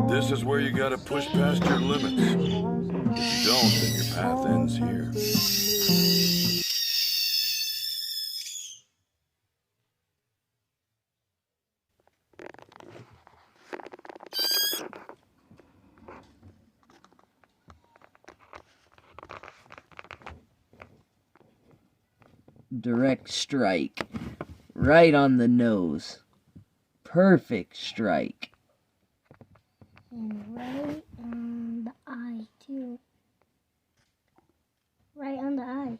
This is where you gotta push past your limits. If you don't, then your path ends here. Direct strike. Right on the nose. Perfect strike. And right on the eye, too. Right on the eye.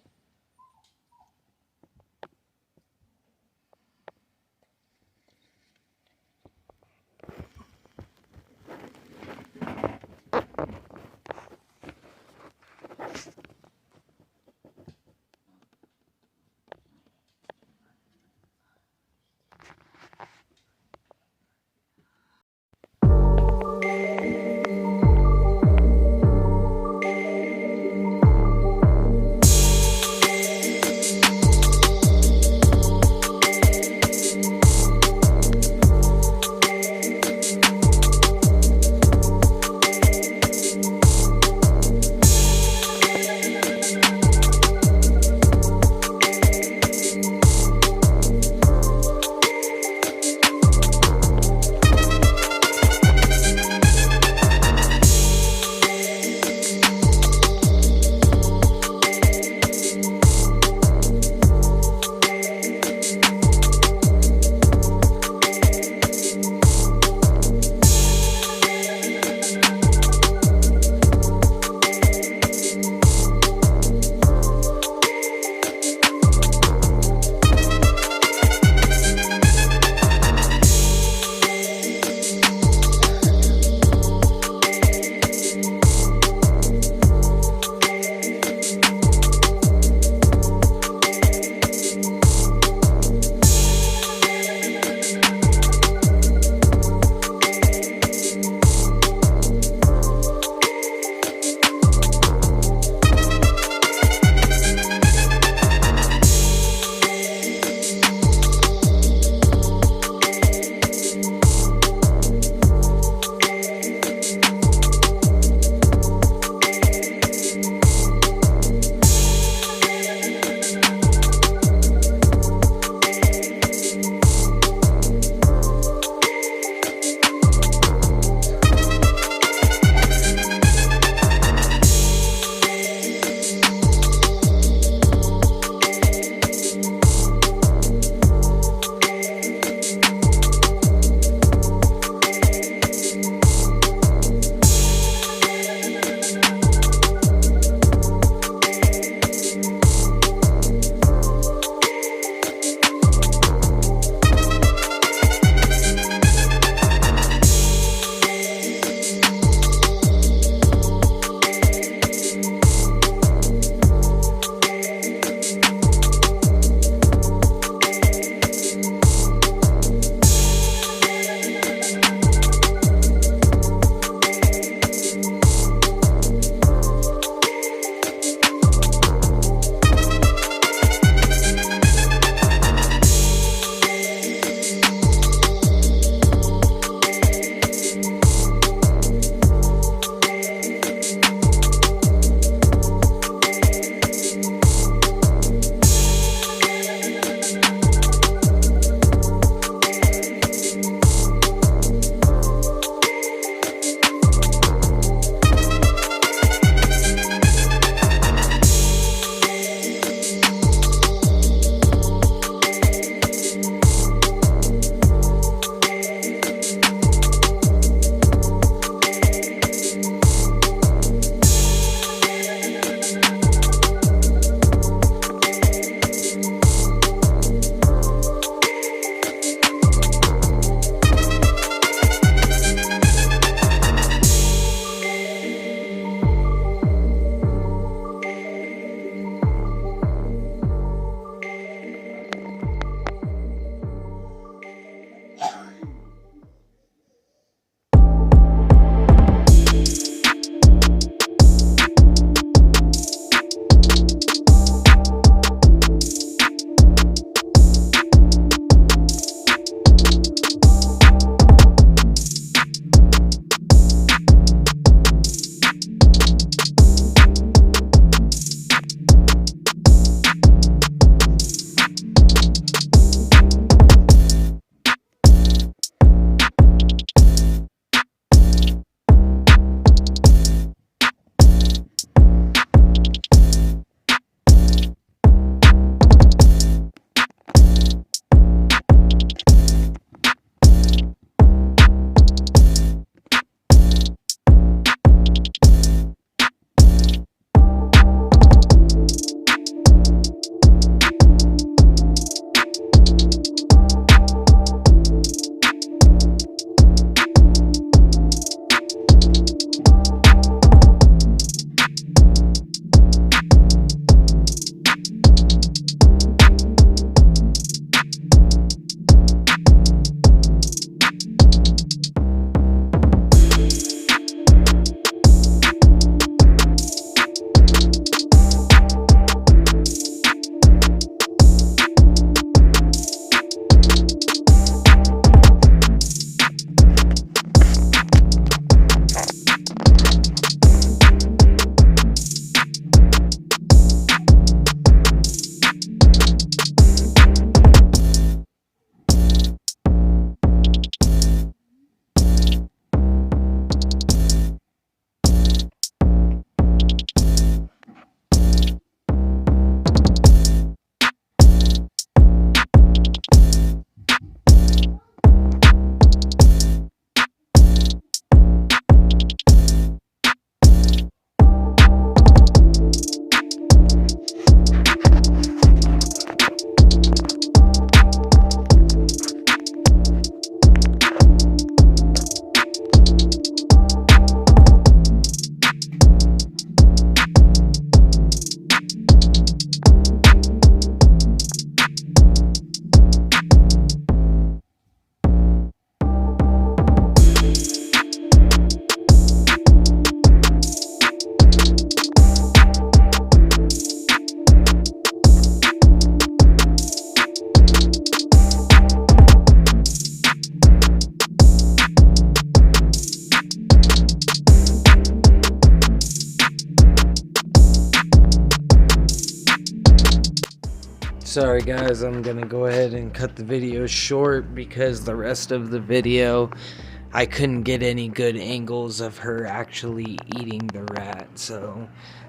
Sorry guys, I'm gonna go ahead and cut the video short because the rest of the video I couldn't get any good angles of her actually eating the rat. So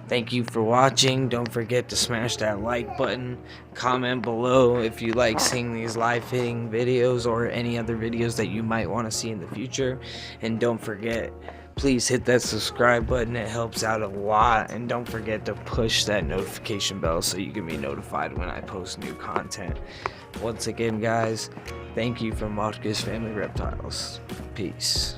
thank you for watching. Don't forget to smash that like button. Comment below if you like seeing these live fitting videos or any other videos that you might want to see in the future. And don't forget, please hit that subscribe button. It helps out a lot. And don't forget to push that notification bell so you can be notified when I post new content. Once again guys, thank you from Marquez Family Reptiles. Peace.